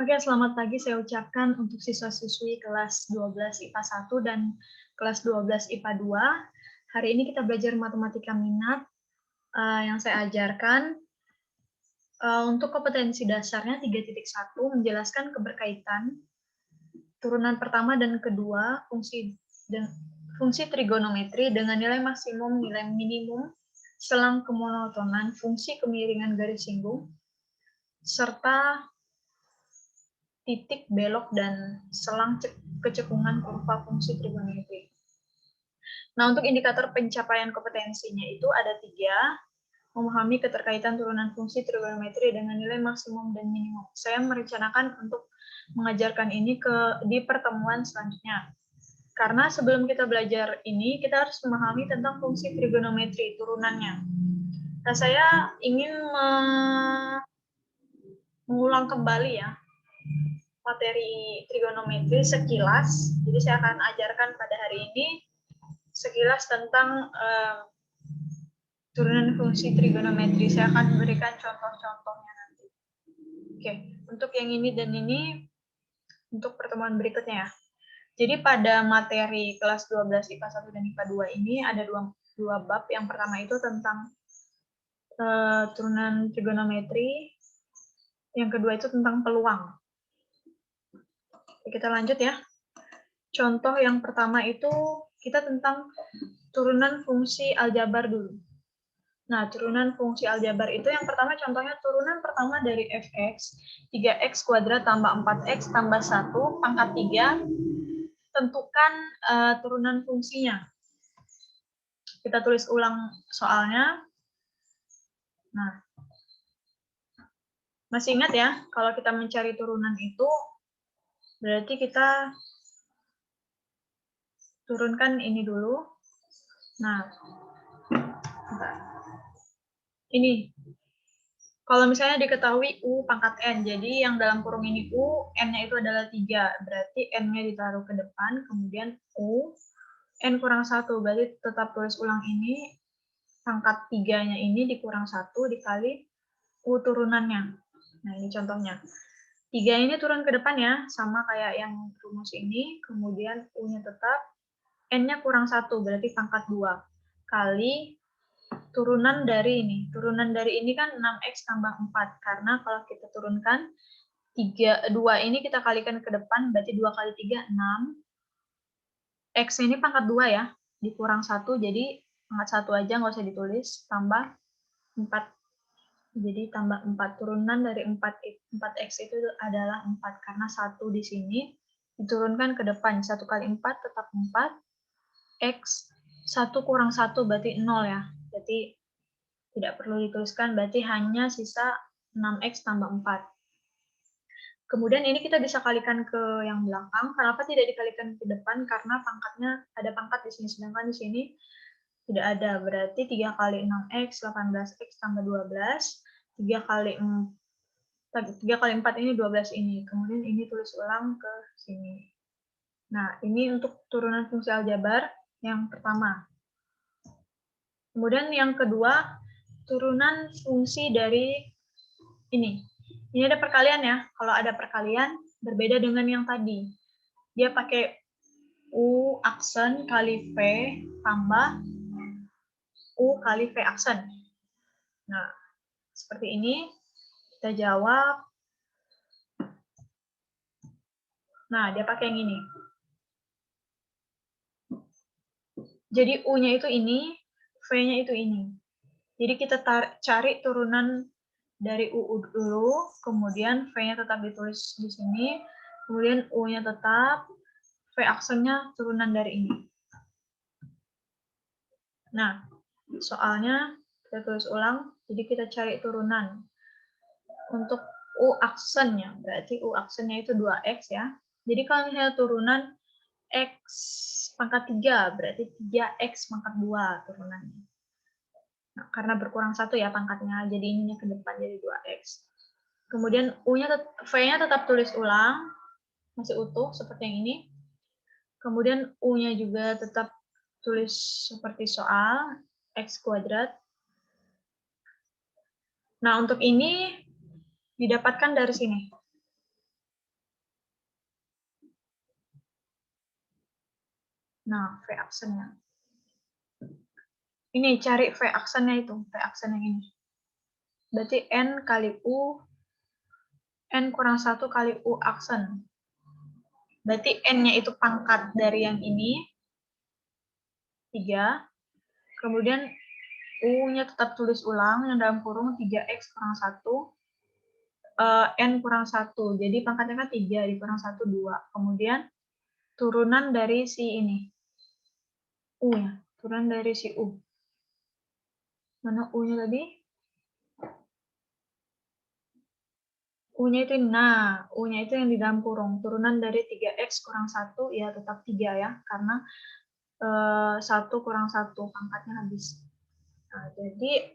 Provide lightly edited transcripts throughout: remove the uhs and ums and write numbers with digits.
Oke, selamat pagi saya ucapkan untuk siswa-siswi kelas 12 IPA 1 dan kelas 12 IPA 2. Hari ini kita belajar matematika minat. Yang saya ajarkan untuk kompetensi dasarnya 3.1 menjelaskan keberkaitan turunan pertama dan kedua fungsi trigonometri dengan nilai maksimum, nilai minimum, selang kemonotonan, fungsi kemiringan garis singgung, serta titik belok dan selang kecekungan kurva fungsi trigonometri. Nah, untuk indikator pencapaian kompetensinya itu ada 3, memahami keterkaitan turunan fungsi trigonometri dengan nilai maksimum dan minimum. Saya merencanakan untuk mengajarkan ini di pertemuan selanjutnya. Karena sebelum kita belajar ini, kita harus memahami tentang fungsi trigonometri, turunannya. Nah, saya ingin mengulang kembali ya, materi trigonometri sekilas. Jadi saya akan ajarkan pada hari ini sekilas tentang turunan fungsi trigonometri. Saya akan memberikan contoh-contohnya nanti. Oke, untuk yang ini dan ini untuk pertemuan berikutnya ya. Jadi pada materi kelas 12 IPA 1 dan IPA 2 ini ada dua bab. Yang pertama itu tentang turunan trigonometri. Yang kedua itu tentang peluang. Kita lanjut ya. Contoh yang pertama itu kita tentang turunan fungsi aljabar dulu. Nah, turunan fungsi aljabar itu yang pertama contohnya turunan pertama dari fx, 3x kuadrat tambah 4x tambah 1 pangkat 3, tentukan turunan fungsinya. Kita tulis ulang soalnya. Nah, masih ingat ya, kalau kita mencari turunan itu, berarti kita turunkan ini dulu. Nah, ini. Kalau misalnya diketahui U pangkat N, jadi yang dalam kurung ini U, N-nya itu adalah 3. Berarti N-nya ditaruh ke depan, kemudian U, N kurang 1. Berarti tetap tulis ulang ini, pangkat 3-nya ini dikurang 1 dikali U turunannya. Nah, ini contohnya. 3 ini turun ke depan ya, sama kayak yang rumus ini, kemudian U-nya tetap, N-nya kurang 1, berarti pangkat 2. Kali turunan dari ini. Turunan dari ini kan 6x tambah 4. Karena kalau kita turunkan 2 ini kita kalikan ke depan, berarti 2 kali 3, 6. X ini pangkat 2 ya, dikurang 1, jadi pangkat 1 aja, nggak usah ditulis, tambah 4. Jadi tambah 4. Turunan dari 4x itu adalah 4, karena 1 di sini diturunkan ke depan. 1 kali 4 tetap 4. X, 1 kurang 1 berarti 0 ya. Berarti tidak perlu dituliskan, berarti hanya sisa 6x tambah 4. Kemudian ini kita bisa kalikan ke yang belakang. Kenapa tidak dikalikan ke depan? Karena pangkatnya ada pangkat di sini, sedangkan di sini tidak ada. Berarti 3 kali 6x, 18x tambah 12. 3 kali 4 ini 12 ini. Kemudian ini tulis ulang ke sini. Nah, ini untuk turunan fungsi aljabar yang pertama. Kemudian yang kedua, turunan fungsi dari ini. Ini ada perkalian ya. Kalau ada perkalian, berbeda dengan yang tadi. Dia pakai U aksen kali V tambah U kali V aksen. Nah, seperti ini. Kita jawab. Nah, dia pakai yang ini. Jadi U-nya itu ini, V-nya itu ini. Jadi kita cari turunan dari U dulu, kemudian V-nya tetap ditulis di sini, kemudian U-nya tetap, V aksennya turunan dari ini. Nah, soalnya kita tulis ulang, jadi kita cari turunan. Untuk U aksennya, berarti U aksennya itu 2X ya. Jadi kalau misalnya turunan X pangkat 3, berarti 3X pangkat 2 turunannya. Nah, karena berkurang 1 ya pangkatnya, jadi ininya ke depan jadi 2X. Kemudian V-nya tetap tulis ulang, masih utuh seperti yang ini. Kemudian U-nya juga tetap tulis seperti soal, X kuadrat. Nah, untuk ini didapatkan dari sini. Nah, V aksennya. Ini cari V aksennya itu, V aksen yang ini. Berarti N kali U, N kurang 1 kali U aksen. Berarti N-nya itu pangkat dari yang ini, 3. Kemudian U-nya tetap tulis ulang, yang dalam kurung 3X kurang 1. N kurang 1. Jadi pangkatnya kan 3, dikurang 1, 2. Kemudian turunan dari si ini. U-nya. Turunan dari si U. Mana U-nya tadi? U-nya itu, nah, U-nya itu yang di dalam kurung. Turunan dari 3X kurang 1, ya tetap 3 ya. Karena 1 kurang 1, pangkatnya habis. Nah, jadi,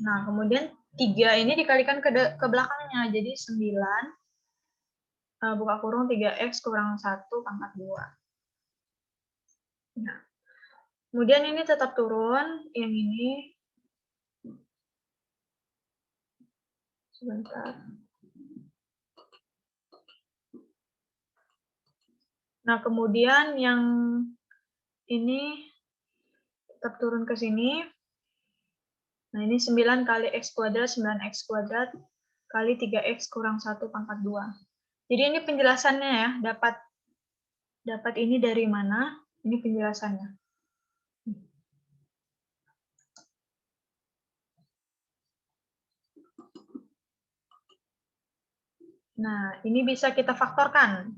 nah kemudian 3 ini dikalikan ke belakangnya. Jadi 9, buka kurung 3X kurang 1, pangkat 2. Nah, kemudian ini tetap turun, yang ini, sebentar. Nah, kemudian yang ini tetap turun ke sini. Nah, ini 9 kali X kuadrat, 9X kuadrat kali 3X kurang 1 pangkat 2. Jadi ini penjelasannya ya, dapat ini dari mana? Ini penjelasannya. Nah, ini bisa kita faktorkan.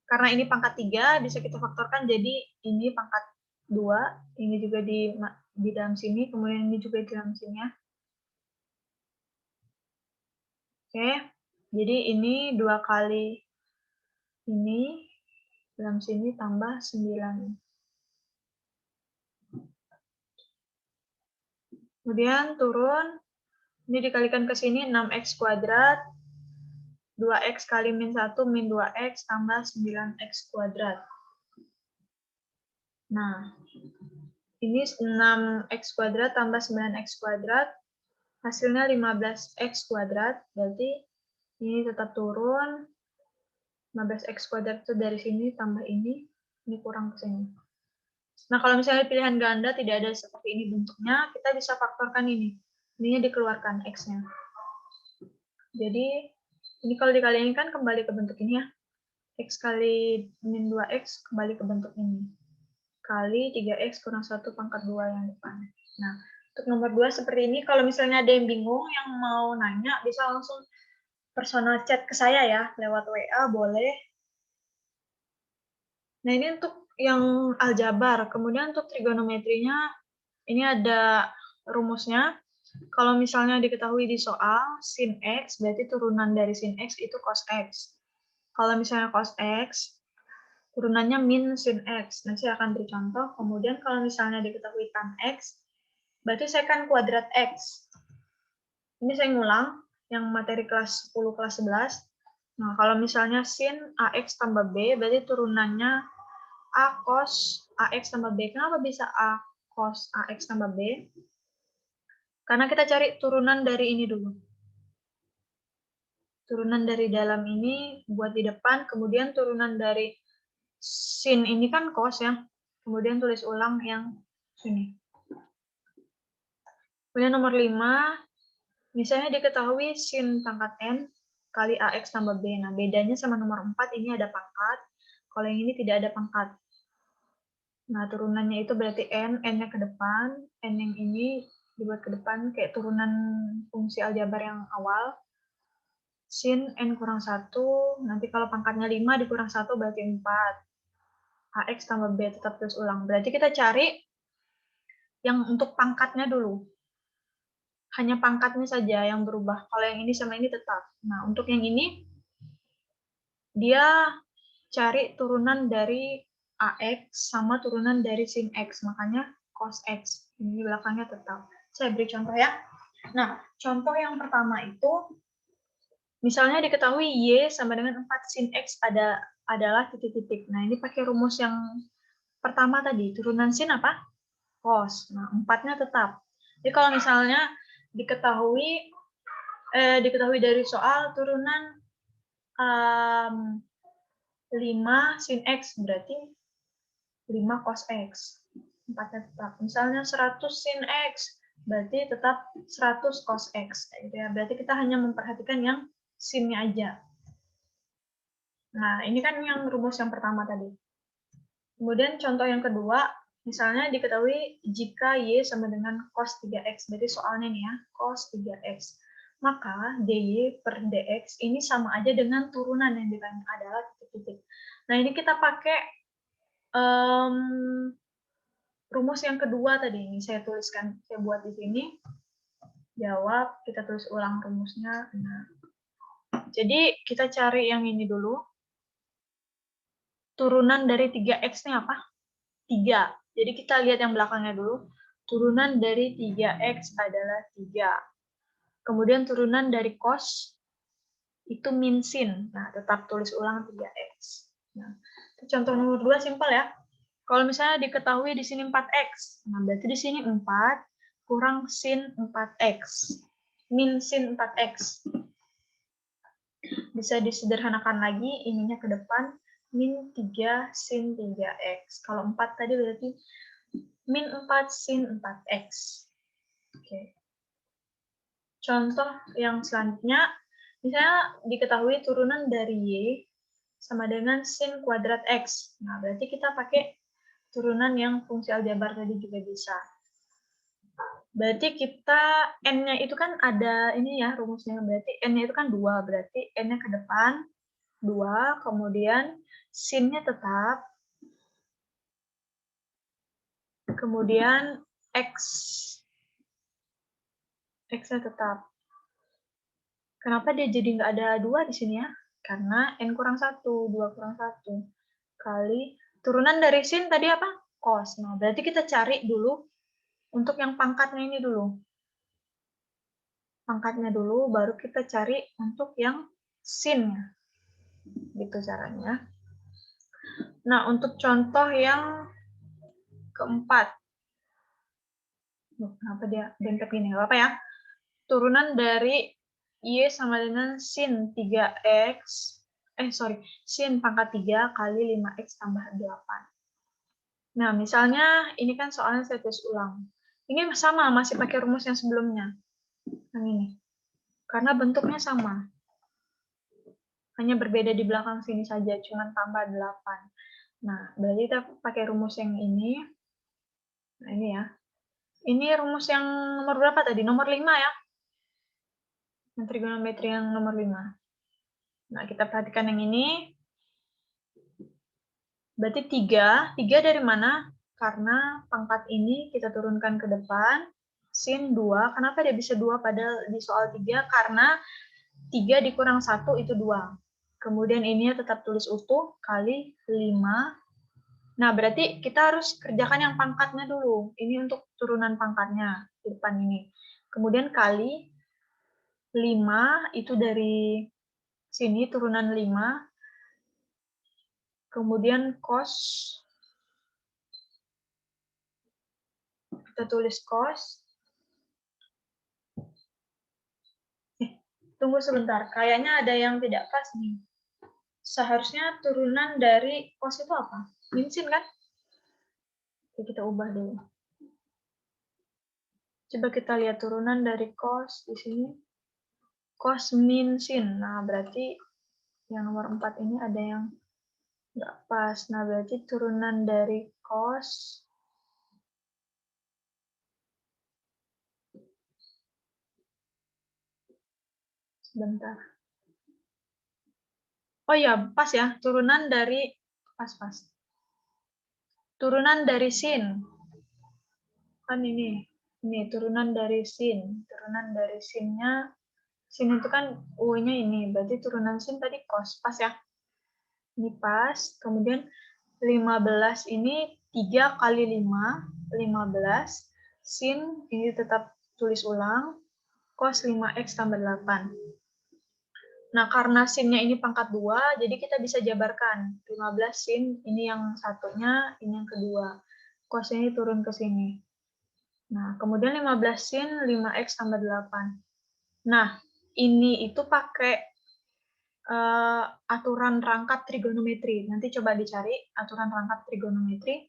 Karena ini pangkat 3, bisa kita faktorkan jadi ini pangkat 2, ini juga di dalam sini, kemudian ini juga di dalam sini ya. Oke, jadi ini 2 kali ini, dalam sini tambah 9. Kemudian turun, ini dikalikan ke sini 6X kuadrat, 2X kali min 1 min 2X tambah 9X kuadrat. Nah, ini 6X kuadrat tambah 9X kuadrat, hasilnya 15X kuadrat, berarti ini tetap turun, 15X kuadrat itu dari sini tambah ini kurang ke sini. Nah, kalau misalnya pilihan ganda tidak ada seperti ini bentuknya, kita bisa faktorkan ini. Ininya dikeluarkan X-nya. Jadi, ini kalau dikaliin kan kembali ke bentuk ini ya. X kali min 2X kembali ke bentuk ini. Kali 3X kurang 1 pangkat 2 yang depan. Nah, untuk nomor 2 seperti ini. Kalau misalnya ada yang bingung, yang mau nanya, bisa langsung personal chat ke saya ya. Lewat WA boleh. Nah, ini untuk yang aljabar. Kemudian untuk trigonometrinya, ini ada rumusnya. Kalau misalnya diketahui di soal, sin X, berarti turunan dari sin X itu cos X. Kalau misalnya cos X, turunannya min sin X. Nanti saya akan beri contoh. Kemudian kalau misalnya diketahui tan X, berarti sekan kuadrat X. Ini saya ngulang, yang materi kelas 10, kelas 11. Nah, kalau misalnya sin AX tambah B, berarti turunannya A cos AX tambah B. Kenapa bisa A cos AX tambah B? Karena kita cari turunan dari ini dulu. Turunan dari dalam ini buat di depan, kemudian turunan dari sin ini kan cos ya. Kemudian tulis ulang yang sini. Kemudian nomor 5, misalnya diketahui sin pangkat N kali AX tambah B. Nah, bedanya sama nomor 4, ini ada pangkat. Kalau yang ini tidak ada pangkat. Nah, turunannya itu berarti N, N-nya ke depan, N yang ini dibuat ke depan, kayak turunan fungsi aljabar yang awal. Sin N kurang 1, nanti kalau pangkatnya 5 dikurang 1 berarti 4. AX tambah B tetap terus ulang. Berarti kita cari yang untuk pangkatnya dulu. Hanya pangkatnya saja yang berubah. Kalau yang ini sama ini tetap. Nah, untuk yang ini, dia cari turunan dari AX sama turunan dari sin X. Makanya cos X. Ini belakangnya tetap. Saya beri contoh ya. Nah, contoh yang pertama itu, misalnya diketahui Y sama dengan 4 sin X adalah titik-titik. Nah, ini pakai rumus yang pertama tadi. Turunan sin apa? Cos. Nah, 4-nya tetap. Jadi kalau misalnya diketahui dari soal turunan 5 sin X, berarti 5 cos X. 4-nya tetap. Misalnya 100 sin X, berarti tetap 100 cos X. Gitu ya. Berarti kita hanya memperhatikan yang sin-nya aja. Nah, ini kan yang rumus yang pertama tadi. Kemudian contoh yang kedua, misalnya diketahui jika Y sama dengan cos 3X. Berarti soalnya nih ya, cos 3X. Maka dy per dx ini sama aja dengan turunan yang ditanya adalah titik-titik. Nah, ini kita pakai rumus yang kedua tadi. Ini saya tuliskan, saya buat di sini. Jawab, kita tulis ulang rumusnya. Nah, jadi kita cari yang ini dulu. Turunan dari 3X ini apa? 3. Jadi kita lihat yang belakangnya dulu. Turunan dari 3X adalah 3. Kemudian turunan dari cos itu min sin. Nah, tetap tulis ulang 3X. Nah, contoh nomor 2 simpel ya. Kalau misalnya diketahui di sini 4X. Nah, berarti di sini 4 kurang sin 4X. Min sin 4X. Bisa disederhanakan lagi, ininya ke depan. Min 3 sin 3X. Kalau 4 tadi berarti min 4 sin 4X. Oke. Contoh yang selanjutnya, misalnya diketahui turunan dari Y sama dengan sin kuadrat X. Nah, berarti kita pakai turunan yang fungsi aljabar tadi juga bisa. Berarti kita N-nya itu kan ada ini ya rumusnya. Berarti N-nya itu kan 2. Berarti N-nya ke depan 2. Kemudian sin-nya tetap. Kemudian X. X-nya tetap. Kenapa dia jadi nggak ada 2 di sini ya? Karena N kurang 1. 2 kurang 1. Kali turunan dari sin tadi apa? Cos. Nah, berarti kita cari dulu untuk yang pangkatnya ini dulu. Pangkatnya dulu, baru kita cari untuk yang sin-nya. Gitu caranya. Nah, untuk contoh yang keempat. Kenapa dia dempet gini? Nggak apa ya. Turunan dari Y sama dengan sin 3X. Sin pangkat 3 kali 5X tambah 8. Nah, misalnya ini kan soalnya saya tulis ulang. Ini sama, masih pakai rumus yang sebelumnya. Yang ini. Karena bentuknya sama. Hanya berbeda di belakang sini saja, cuma tambah 8. Nah, berarti kita pakai rumus yang ini. Nah, ini ya. Ini rumus yang nomor berapa tadi? Nomor 5 ya. Yang trigonometri yang nomor 5. Nah, kita perhatikan yang ini. Berarti 3. 3 dari mana? Karena pangkat ini kita turunkan ke depan. Sin 2. Kenapa dia bisa 2 padahal di soal 3? Karena 3 dikurang 1 itu 2. Kemudian ini tetap tulis utuh kali 5. Nah, berarti kita harus kerjakan yang pangkatnya dulu. Ini untuk turunan pangkatnya di depan ini. Kemudian kali 5 itu dari sini turunan 5. Kemudian cos. Kita tulis cos. Tunggu sebentar. Kayaknya ada yang tidak pas nih. Seharusnya turunan dari cos itu apa? Min sin kan? Oke, kita ubah dulu. Coba kita lihat turunan dari cos di sini. Cos min sin. Nah, berarti yang nomor 4 ini ada yang nggak pas. Nah, berarti turunan dari cos. Sebentar. Oh iya, pas ya. Turunan dari, pas. Turunan dari sin. Kan ini turunan dari sin. Turunan dari sinnya, sin itu kan U-nya ini. Berarti turunan sin tadi cos. Pas ya. Ini pas. Kemudian 15 ini 3 kali 5. 15. Sin ini tetap tulis ulang. Cos 5X tambah 8. Nah, karena sin-nya ini pangkat 2, jadi kita bisa jabarkan. 15 sin, ini yang satunya, ini yang kedua. Cos ini turun ke sini. Nah, kemudian 15 sin, 5X tambah 8. Nah, ini itu pakai aturan rangkap trigonometri. Nanti coba dicari aturan rangkap trigonometri.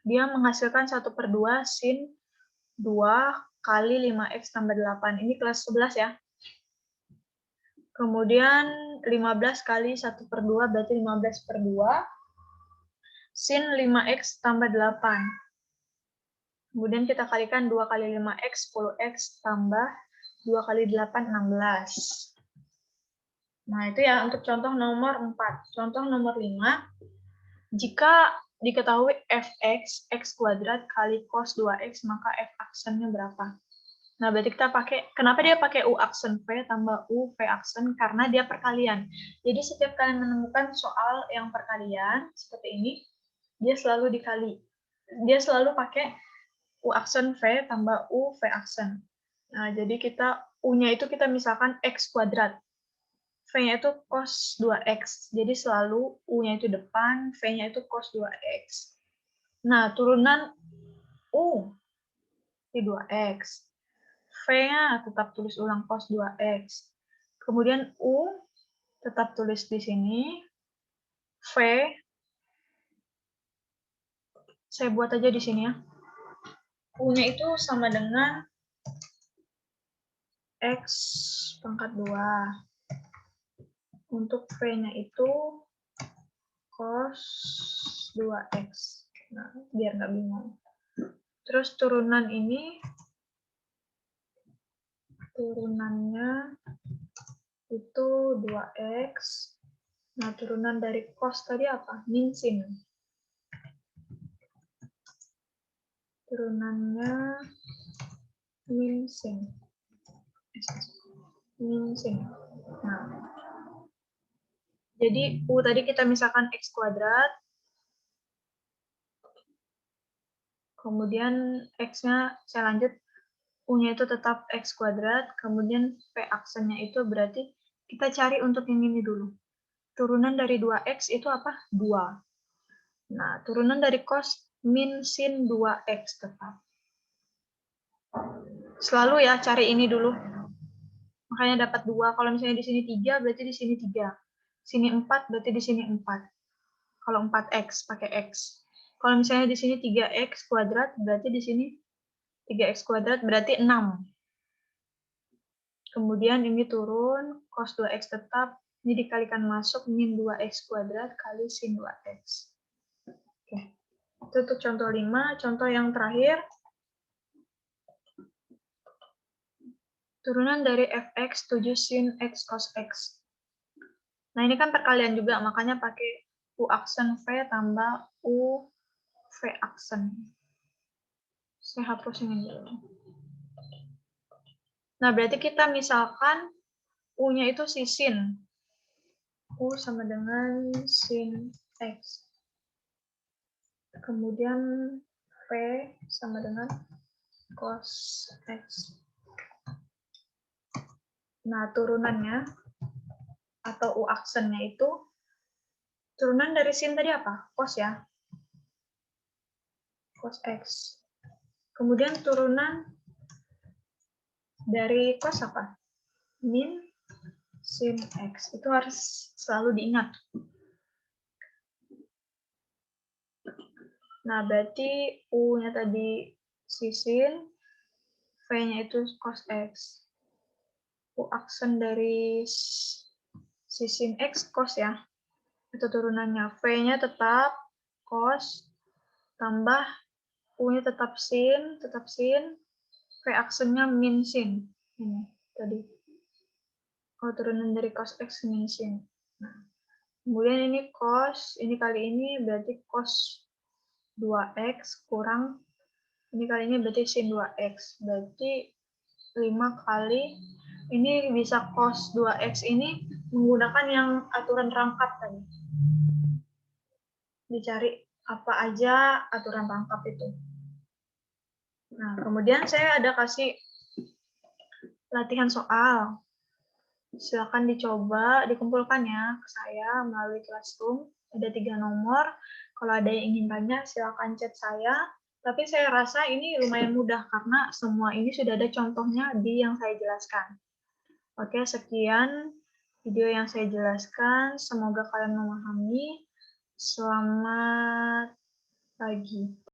dia menghasilkan 1/2 sin 2 kali 5x tambah 8. Ini kelas 11 ya. Kemudian 15 kali 1/2 berarti 15/2 sin 5x tambah 8. Kemudian kita kalikan 2 kali 5x, 10x tambah 2 kali 8, 16. Nah, itu ya untuk contoh nomor 4. Contoh nomor 5, jika diketahui fx, x kuadrat kali cos 2x, maka f aksennya berapa? Nah, berarti kita pakai, kenapa dia pakai u aksen v tambah u v aksen? Karena dia perkalian. Jadi setiap kalian menemukan soal yang perkalian, seperti ini, dia selalu dikali. Dia selalu pakai u aksen v tambah u v aksen. Nah, jadi kita u-nya itu kita misalkan x kuadrat. V-nya itu cos 2x. Jadi selalu u-nya itu depan, v-nya itu cos 2x. Nah, turunan u di 2x. V-nya tetap tulis ulang cos 2x. Kemudian u tetap tulis di sini. V saya buat aja di sini ya. U-nya itu sama dengan x pangkat 2. Untuk V-nya itu cos 2x. Nah, biar nggak bingung. Terus turunan ini, turunannya itu 2x. Nah, turunan dari cos tadi apa? Min sin. Turunannya min sin. Min sin. Nah, jadi U tadi kita misalkan X kuadrat, kemudian X-nya saya lanjut, U-nya itu tetap X kuadrat, kemudian P aksennya itu berarti kita cari untuk yang ini dulu. Turunan dari 2X itu apa? 2. Nah, turunan dari cos min sin 2X tetap. Selalu ya cari ini dulu. Makanya dapat 2. Kalau misalnya di sini 3, berarti di sini 3. Sini 4, berarti di sini 4. Kalau 4x pakai x. Kalau misalnya di sini 3x kuadrat, berarti di sini 3x kuadrat berarti 6. Kemudian ini turun, cos 2x tetap, ini dikalikan masuk min 2x kuadrat kali sin 2x. Oke. Itu untuk contoh 5. Contoh yang terakhir, turunan dari fx 7 sin x cos x. Nah, ini kan perkalian juga, makanya pakai u aksen v tambah u v aksen. Saya hapus ini dulu. Nah, berarti kita misalkan U-nya itu si sin. U sama dengan sin X. Kemudian V sama dengan cos X. Nah, turunannya atau U aksennya itu, turunan dari sin tadi apa? Cos ya. Cos X. Kemudian turunan dari cos apa? Min sin X. Itu harus selalu diingat. Nah, berarti U-nya tadi si sin, V-nya itu cos X. U aksen dari si sin X cos ya. Itu turunannya. V-nya tetap cos, tambah U-nya tetap sin, V aksennya min sin. Ini tadi. Oh, turunan dari cos X min sin. Nah, kemudian ini cos, ini kali ini berarti cos 2X kurang, ini kali ini berarti sin 2X. Berarti 5 kali, ini bisa cos 2X ini menggunakan yang aturan rangkap tadi. Dicari apa aja aturan rangkap itu. Nah, kemudian saya ada kasih latihan soal. Silakan dicoba, dikumpulkan ya ke saya melalui Classroom. Ada 3 nomor. Kalau ada yang ingin tanya, silakan chat saya. Tapi saya rasa ini lumayan mudah karena semua ini sudah ada contohnya di yang saya jelaskan. Oke, sekian video yang saya jelaskan. Semoga kalian memahami. Selamat pagi.